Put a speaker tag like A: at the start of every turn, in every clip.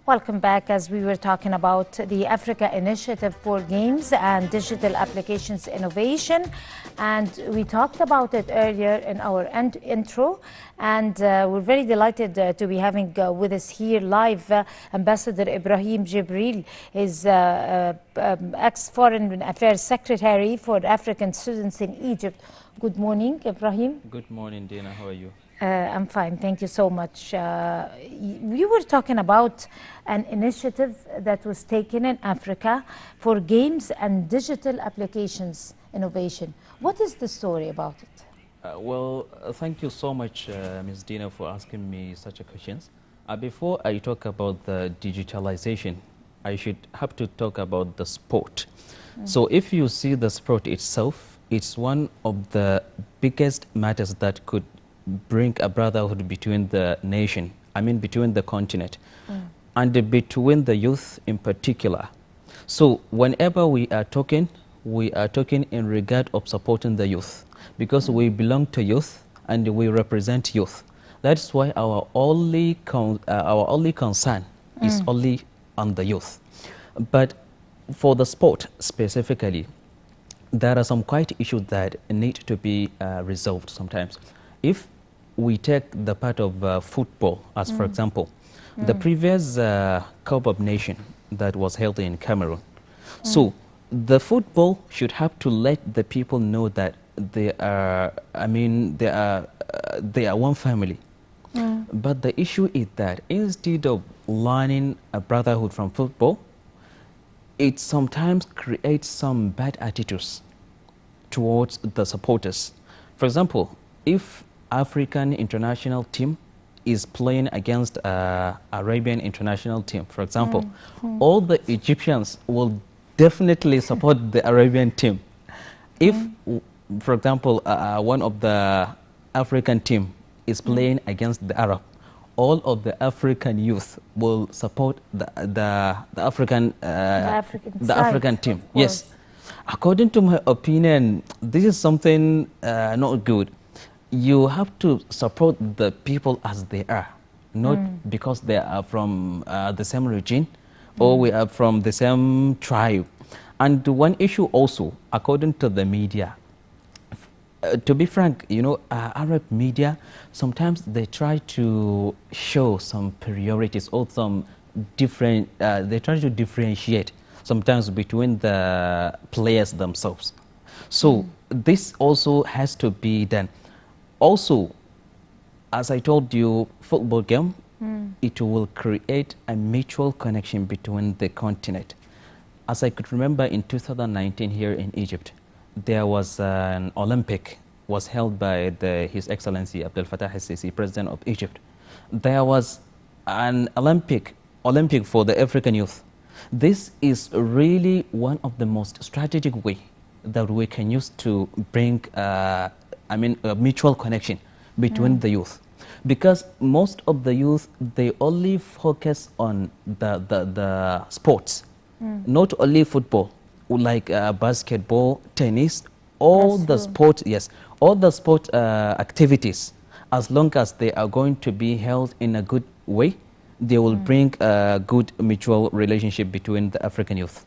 A: Welcome back. As we were talking about the Africa Initiative for Games and Digital Applications Innovation, and we talked about it earlier in our intro, and we're very delighted to be having with us here live Ambassador Ibrahim Jibril, is ex-Foreign Affairs Secretary for African students in Egypt. Good morning, Ibrahim.
B: Good morning, Dina. How are you?
A: I'm fine, thank you so much. We were talking about an initiative that was taken in Africa for games and digital applications innovation. What is the story about it?
B: Thank you so much, Ms. Dina, for asking me such a questions. Before I talk about the digitalization, I should have to talk about the sport. So if you see the sport itself, it's one of the biggest matters that could bring a brotherhood between the nation, between the continent, and between the youth in particular. So whenever we are talking in regard of supporting the youth, because we belong to youth and we represent youth. That's why our only concern is only on the youth. But for the sport specifically, there are some quite issues that need to be resolved sometimes. If we take the part of football as for example, the previous Cup of Nations that was held in Cameroon. So the football should have to let the people know that they are, they are one family. But the issue is that instead of learning a brotherhood from football, it sometimes creates some bad attitudes towards the supporters. For example, if African international team is playing against Arabian international team, for example, all the Egyptians will definitely support the Arabian team. If, for example, one of the African team is playing against the Arab, all of the African youth will support the African team. Yes. According to my opinion, this is something not good. You have to support the people as they are, not because they are from the same region or we are from the same tribe. And one issue also, according to the media, to be frank, Arab media, sometimes they try to show some priorities or some different, they try to differentiate sometimes between the players themselves. So this also has to be done. Also, as I told you, football game, it will create a mutual connection between the continent. As I could remember in 2019 here in Egypt, there was an Olympic was held by His Excellency Abdel Fattah el-Sisi, President of Egypt. There was an Olympic for the African youth. This is really one of the most strategic way that we can use to bring a mutual connection between the youth, because most of the youth, they only focus on the sports, not only football, like basketball, tennis, all the sport, yes, all the sport activities. As long as they are going to be held in a good way, they will bring a good mutual relationship between the African youth.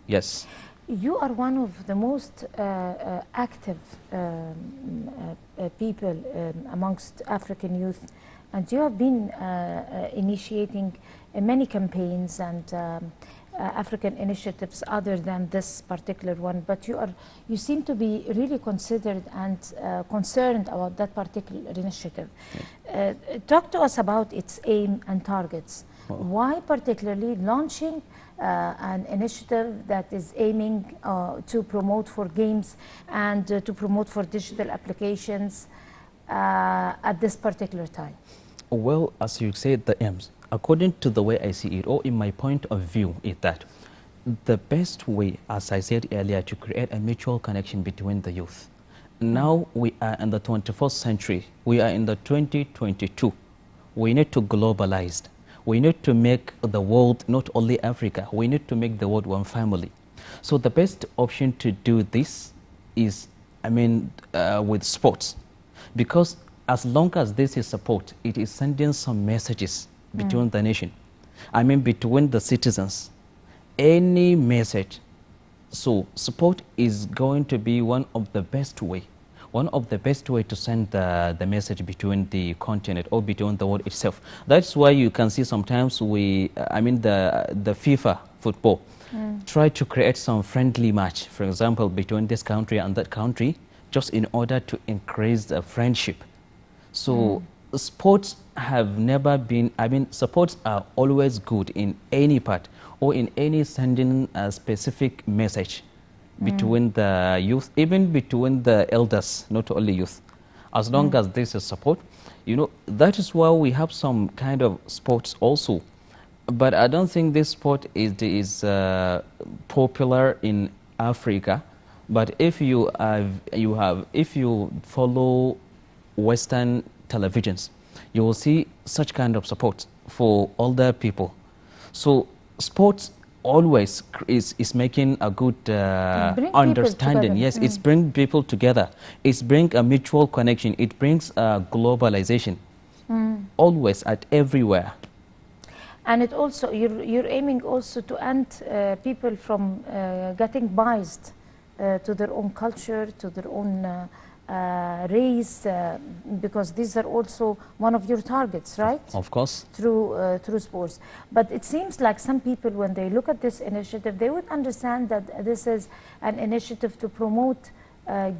B: Yes.
A: You are one of the most active people amongst African youth, and you have been initiating many campaigns and African initiatives other than this particular one, but you seem to be really considered and concerned about that particular initiative. Talk to us about its aim and targets. Why particularly launching an initiative that is aiming to promote for games and to promote for digital applications at this particular time?
B: Well, as you said, the aims, according to the way I see it, or in my point of view, is that the best way, as I said earlier, to create a mutual connection between the youth. Now we are in the 21st century. We are in the 2022. We need to globalize. We need to make the world, not only Africa, we need to make the world one family. So the best option to do this is, with sports. Because as long as this is support, it is sending some messages between the nation. I mean between the citizens, any message. So sport is going to be one of the best way to send the message between the continent or between the world itself. That's why you can see sometimes the FIFA football try to create some friendly match, for example, between this country and that country, just in order to increase the friendship. So sports have never been, sports are always good in any part or in any sending a specific message between the youth, even between the elders, not only youth. As long as this is support, that is why we have some kind of sports also. But I don't think this sport is popular in Africa. But if you follow Western televisions, you will see such kind of support for older people. So sports always is making a good understanding. Yes, it's bring people together. It's bring a mutual connection. It brings globalization. Always at everywhere.
A: And it also, you're aiming also to end people from getting biased to their own culture, to their own race, because these are also one of your targets, right?
B: Of course.
A: Through sports. But it seems like some people, when they look at this initiative, they would understand that this is an initiative to promote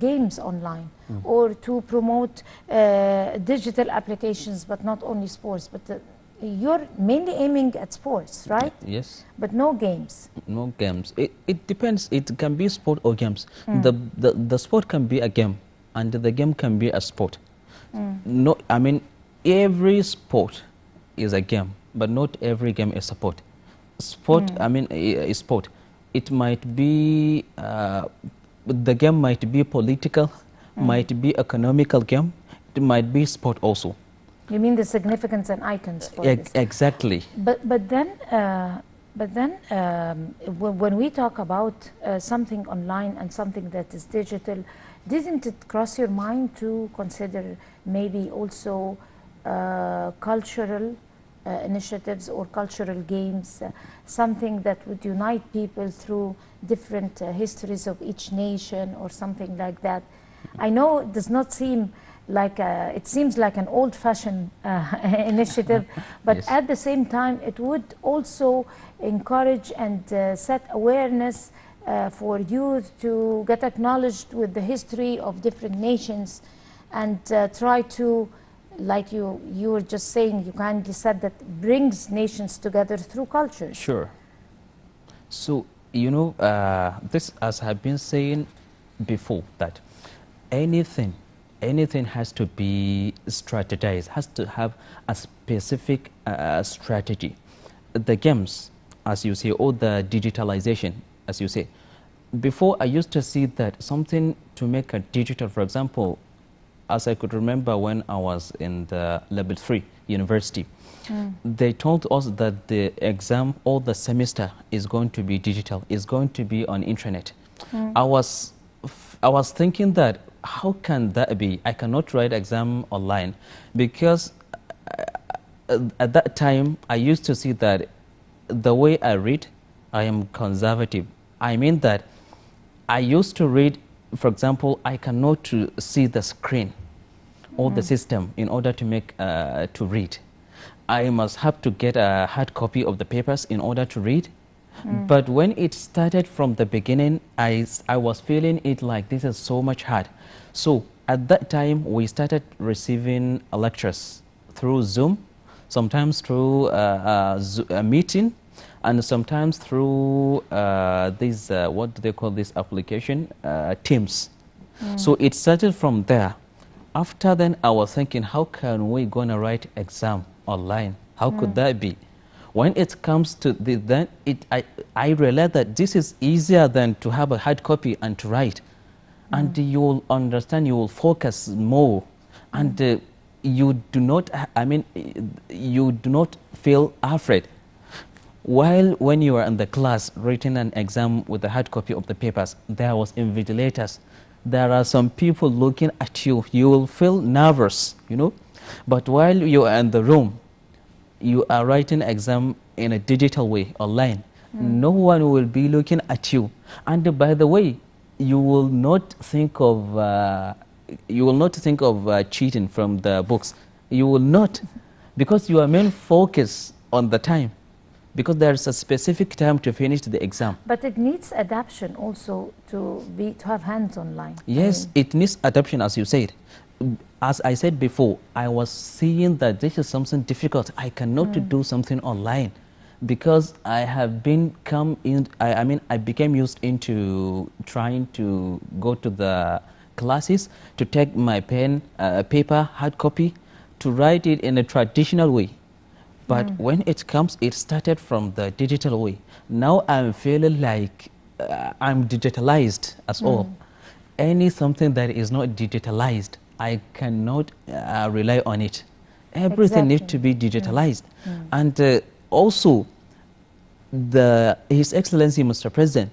A: games online or to promote digital applications, but not only sports. But you're mainly aiming at sports, right?
B: Yes.
A: But no games.
B: No games. It depends. It can be sport or games. The sport can be a game, and the game can be a sport. No, every sport is a game, but not every game is a sport. Sport, is sport. It might be, the game might be political, might be economical game, it might be sport also.
A: You mean the significance and icons for this?
B: Exactly.
A: But then when we talk about something online and something that is digital, didn't it cross your mind to consider maybe also cultural initiatives or cultural games, something that would unite people through different histories of each nation or something like that? I know it does not seem like it seems like an old-fashioned initiative, but
B: yes.
A: At the same time it would also encourage and set awareness for youth to get acknowledged with the history of different nations and try to, like you were just saying, you kindly said, that brings nations together through culture.
B: Sure. So, this, as I've been saying before, that anything has to be strategized, has to have a specific strategy. The games, as you say, or the digitalization, as you say. Before, I used to see that something to make a digital, for example, as I could remember when I was in the level 3 university, they told us that the exam or the semester is going to be digital, is going to be on internet. I was thinking that, how can that be? I cannot write exam online, because at that time I used to see that the way I read, I am conservative. I mean that I used to read, for example, I cannot see the screen or the system in order to make to read. I must have to get a hard copy of the papers in order to read. But when it started from the beginning, I was feeling it like this is so much hard. So at that time, we started receiving lectures through Zoom, sometimes through a meeting, and sometimes through this, what do they call this application? Teams. So it started from there. After then, I was thinking, how can we gonna write exam online? How could that be? When it comes to then I realized that this is easier than to have a hard copy and to write. And you will understand, you will focus more, and you do not, you do not feel afraid. While when you are in the class writing an exam with a hard copy of the papers, there was invigilators. There are some people looking at you. You will feel nervous, But while you are in the room, you are writing exam in a digital way online, no one will be looking at you. And by the way, you will not think of cheating from the books. You will not, because your main focus on the time, because there's a specific time to finish the exam.
A: But it needs adaptation also to have hands online.
B: Yes, it needs adaptation, as you said. As I said before, I was seeing that this is something difficult. I cannot do something online, because I have I became used into trying to go to the classes, to take my pen, paper, hard copy, to write it in a traditional way. But when it comes, it started from the digital way. Now I'm feeling like I'm digitalized as well. Something that is not digitalized, I cannot rely on it. Everything needs to be digitalized. And also, His Excellency Mr. President,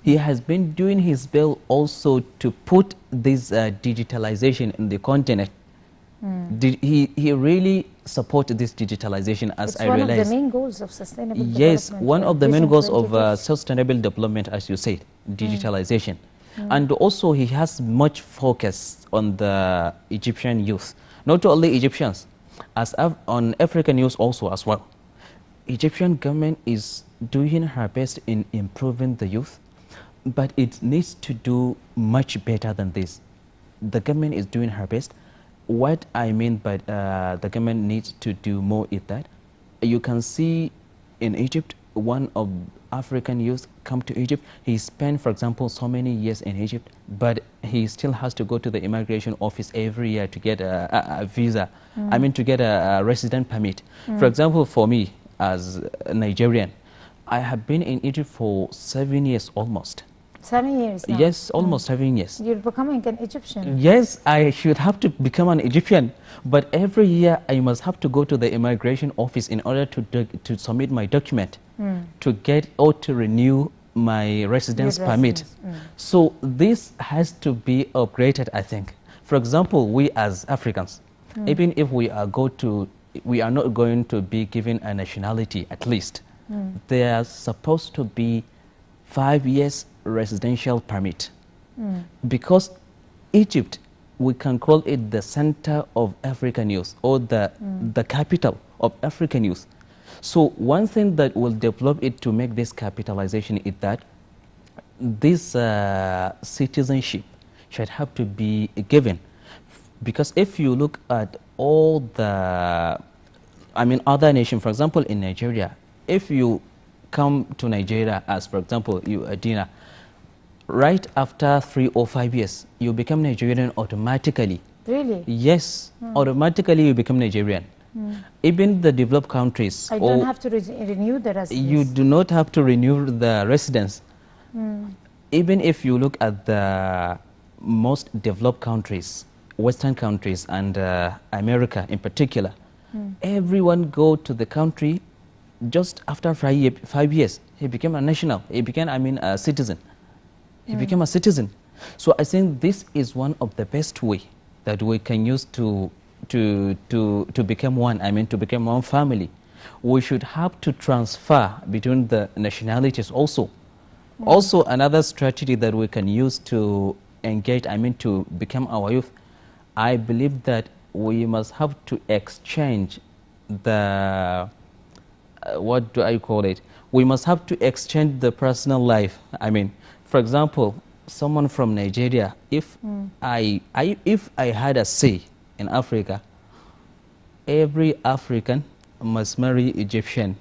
B: he has been doing his best also to put this digitalization in the continent. He really supported this digitalization, as I realized.
A: It's one of the main goals of sustainable development.
B: Yes, one of the main
A: Vision
B: goals of
A: 2050.
B: sustainable development, as you said, digitalization. And also he has much focus on the Egyptian youth. Not only Egyptians, on African youth also as well. Egyptian government is doing her best in improving the youth, but it needs to do much better than this. The government is doing her best. What I mean by the government needs to do more is that you can see in Egypt, one of African youth come to Egypt. He spent, for example, so many years in Egypt, but he still has to go to the immigration office every year to get a visa. I mean, to get a resident permit. For example, for me as a Nigerian, I have been in Egypt for 7 years almost.
A: 7 years now.
B: Yes, almost 7 years.
A: You're becoming an Egyptian.
B: Yes, I should have to become an Egyptian, but every year I must have to go to the immigration office in order to submit my document, to get or to renew my residence permit. So this has to be upgraded, I think. For example, we as Africans, even if we are not going to be given a nationality, at least there are supposed to be 5 years residential permit, because Egypt, we can call it the center of African youth, or the capital of African youth. So one thing that will develop it to make this capitalization is that this citizenship should have to be given, because if you look at all the other nations, for example in Nigeria, if you come to Nigeria as, for example, you Adina, right after 3 or 5 years, you become Nigerian automatically.
A: Really?
B: Yes, automatically you become Nigerian. Even the developed countries.
A: I don't have to renew the residence.
B: You do not have to renew the residence. Even if you look at the most developed countries, Western countries and America in particular, everyone go to the country just after 5 years. He became a national. He became, a citizen. He became a citizen. So I think this is one of the best way that we can use to become one. To become one family. We should have to transfer between the nationalities also. Also, another strategy that we can use to engage, to become our youth, I believe that we must have to exchange the, what do I call it? We must have to exchange the personal life. For example, someone from Nigeria, if I had a say in Africa, every African must marry Egyptian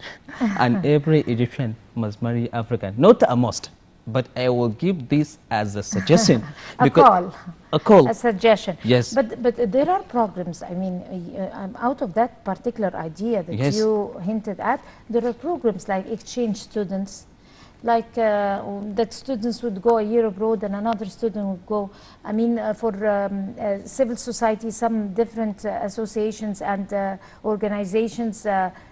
B: and every Egyptian must marry African. Not a must, but I will give this as a suggestion.
A: A call. A suggestion.
B: Yes.
A: But there are programs. Out of that particular idea that you hinted at, there are programs like exchange students, like that students would go a year abroad and another student would go. For civil society, some different associations and organizations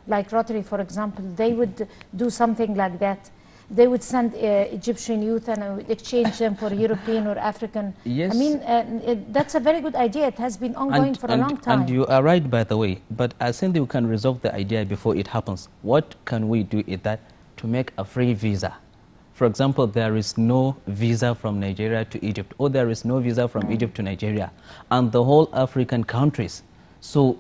A: like Rotary, for example, they would do something like that. they would send Egyptian youth and would exchange them for European or African.
B: Yes.
A: I mean, that's a very good idea. It has been ongoing for a long time.
B: And you are right, by the way. But I think you can resolve the idea before it happens. What can we do is that to make a free visa. For example, there is no visa from Nigeria to Egypt, or there is no visa from Egypt to Nigeria, and the whole African countries. So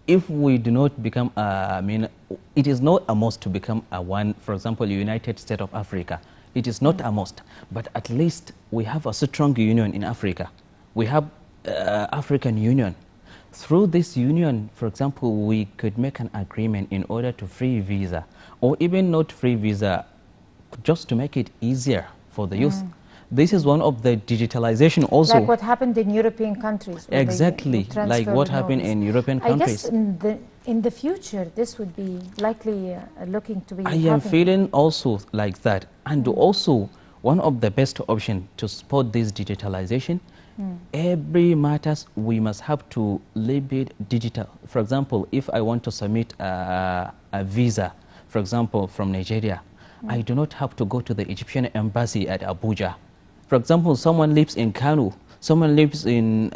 B: if we do not become, I mean, it is not a must to become a one, for example, United States of Africa. It is not a must, but at least we have a strong union in Africa. We have African Union. Through this union, for example, we could make an agreement in order to free visa, or even not free visa, just to make it easier for the youth. This is one of the digitalization also.
A: Like what happened in European countries.
B: Exactly, like what happened in European countries.
A: I guess in the future, this would be likely looking to be
B: I am
A: happening.
B: feeling also like that. And also, one of the best options to support this digitalization, every matters we must have to leave it digital. For example, if I want to submit a visa, for example, from Nigeria, I do not have to go to the Egyptian embassy at Abuja. For example, someone lives in Kano, someone lives in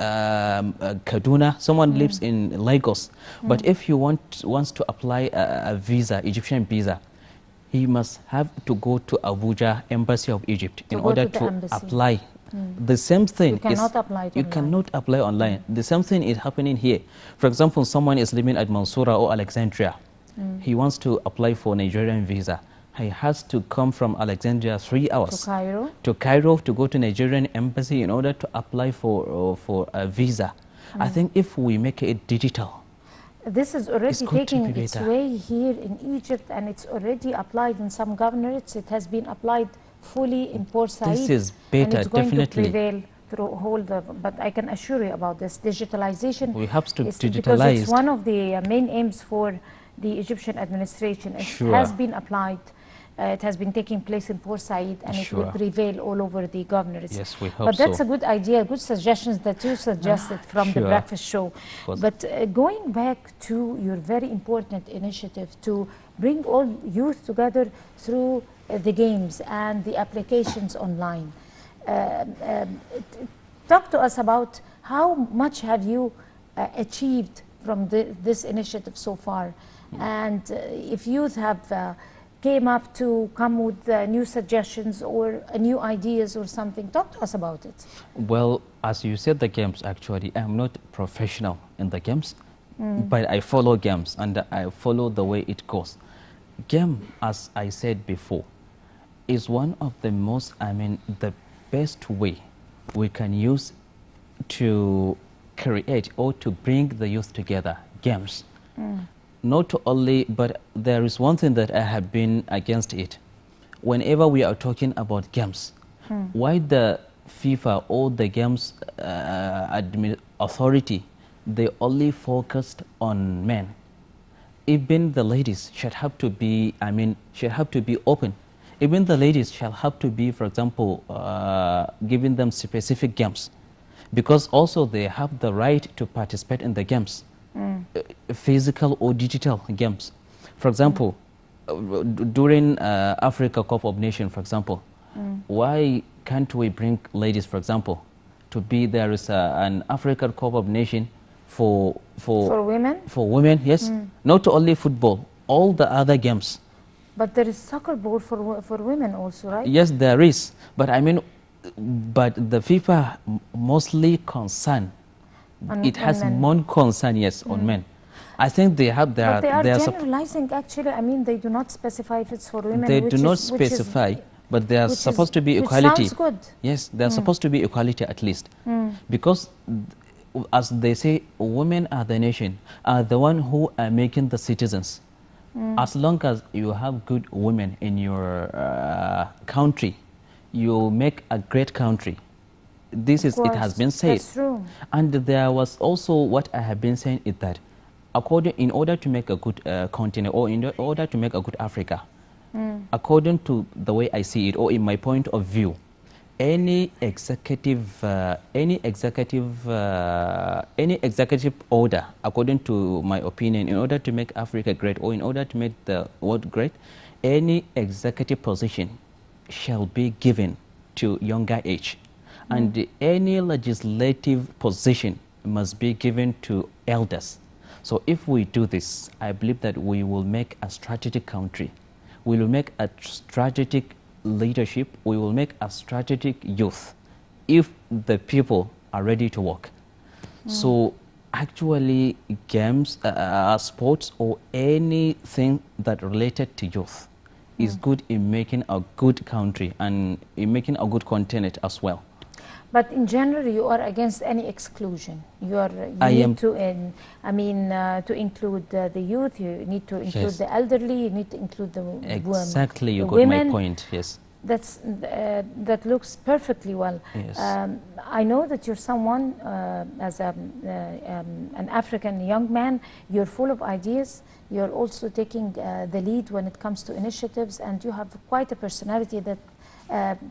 B: Kaduna, someone lives in Lagos. But if he wants to apply a visa, Egyptian visa, he must have to go to Abuja Embassy of Egypt in order to apply. The same thing
A: you cannot apply it
B: you
A: online.
B: cannot apply online. The same thing is happening here. For example, someone is living at Mansoura or Alexandria. He wants to apply for Nigerian visa. He has to come from Alexandria 3 hours
A: to
B: Cairo to go to Nigerian embassy in order to apply for a visa. I think if we make it digital,
A: this is already taking its
B: better.
A: way here in Egypt, and it's already applied in some governorates. It has been applied fully in Port Said.
B: This is better,
A: and it's going
B: definitely.
A: to prevail through whole the. But I can assure you about this digitalization.
B: We have to digitalize.
A: Because it's one of the main aims for the Egyptian administration. It has been applied. It has been taking place in Port Said, and it will prevail all over the governorates.
B: Yes, we hope
A: But that's
B: so.
A: a good idea, good suggestions that you suggested from the breakfast show. But going back to your very important initiative to bring all youth together through the games and the applications online. Talk to us about how much have you achieved from this initiative so far, and if youth have came up to come with new suggestions or new ideas or something. Talk to us about it.
B: Well, as you said, the games, actually, I'm not professional in the games, but I follow games and I follow the way it goes. Game, as I said before, is one of the most, the best way we can use to create or to bring the youth together, games. Not only, but there is one thing that I have been against it. Whenever we are talking about games, why the FIFA or the games authority, they only focused on men. Even the ladies should have to be, should have to be open. Even the ladies shall have to be, for example, giving them specific games, because also they have the right to participate in the games. Physical or digital games. For example, during Africa Cup of Nations, for example, why can't we bring ladies, for example, to be there is an African Cup of Nations for
A: women?
B: For women, yes. Not only football, all the other games.
A: But there is soccer ball for women also, right?
B: Yes, there is. But but the FIFA mostly concerned. It has more concern, yes, on men. I think they have their...
A: But they are generalizing, actually. They do not specify if it's for women.
B: They do not specify, but they are supposed to be equality.
A: Which sounds good.
B: Yes, they are supposed to be equality at least. Because, as they say, women are the nation, are the one who are making the citizens. As long as you have good women in your country, you make a great country. This is, it has been said.
A: That's true.
B: And there was also what I have been saying is that in order to make a good continent, or in order to make a good Africa, according to the way I see it, or in my point of view, any executive order, according to my opinion, in order to make Africa great, or in order to make the world great, any executive position shall be given to younger age, and any legislative position must be given to elders. So if we do this, I believe that we will make a strategic country. We will make a strategic leadership. We will make a strategic youth if the people are ready to work. So actually games, sports, or anything that related to youth is good in making a good country and in making a good continent as well.
A: But in general, you are against any exclusion. You
B: I
A: need
B: am-
A: to, to include the youth. You need to include
B: Yes.
A: the elderly. You need to include the
B: Exactly, you
A: the
B: got
A: women.
B: my point. Yes.
A: That looks perfectly well.
B: Yes.
A: I know that you're someone, as an African young man, you're full of ideas. You're also taking the lead when it comes to initiatives, and you have quite a personality that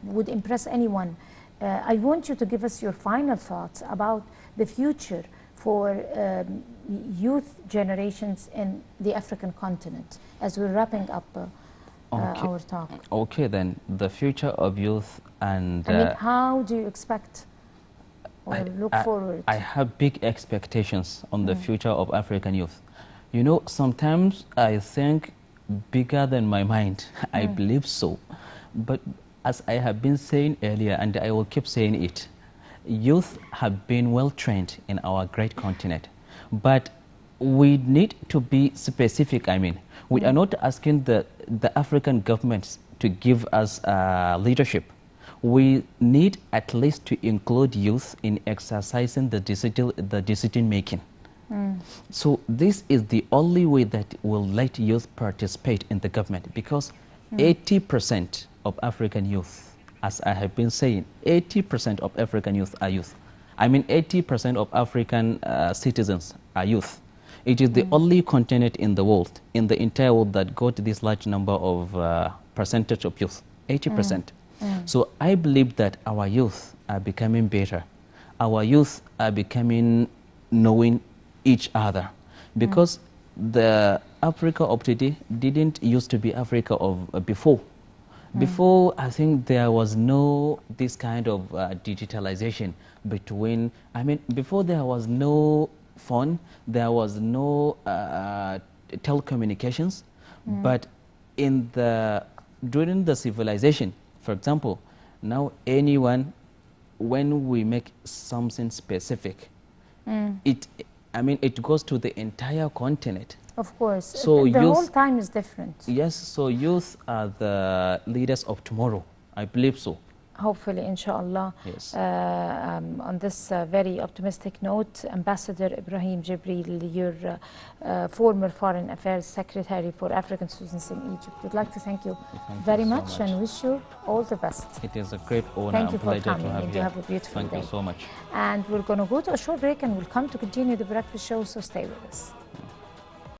A: would impress anyone. I want you to give us your final thoughts about the future for youth generations in the African continent as we're wrapping up
B: Okay.
A: our talk.
B: Okay, then the future of youth and
A: How do you expect or look forward?
B: I have big expectations on the future of African youth. You know, sometimes I think bigger than my mind. I believe so. But as I have been saying earlier, and I will keep saying it, youth have been well trained in our great continent. But we need to be specific. I mean, we are not asking the African governments to give us leadership. We need at least to include youth in exercising the decision making. So this is the only way that will let youth participate in the government, because 80% of African youth, as I have been saying, 80% of African youth are youth. I mean 80% of African citizens are youth. It is the only continent in the world, in the entire world, that got this large number of percentage of youth, 80%. So I believe that our youth are becoming better. Our youth are becoming knowing each other, because the Africa of today didn't used to be Africa of before. Before, I think there was no this kind of digitalization between, before there was no phone, there was no telecommunications, but during the civilization, for example, now anyone, when we make something specific, it goes to the entire continent.
A: Of course.
B: So
A: the
B: youth-
A: whole time is different.
B: Yes, so youth are the leaders of tomorrow. I believe so.
A: Hopefully, inshallah.
B: Yes.
A: On this very optimistic note, Ambassador Ibrahim Jibril, your former Foreign Affairs Secretary for African Students in Egypt, we'd like to thank you
B: Thank you
A: very
B: so
A: much and wish you all the best.
B: It is a great honor
A: Thank you
B: and
A: for
B: pleasure
A: coming,
B: to have
A: and
B: you.
A: you have a beautiful
B: Thank
A: day.
B: you so much.
A: And we're going to go to a short break and we'll come to continue the breakfast show, so stay with us.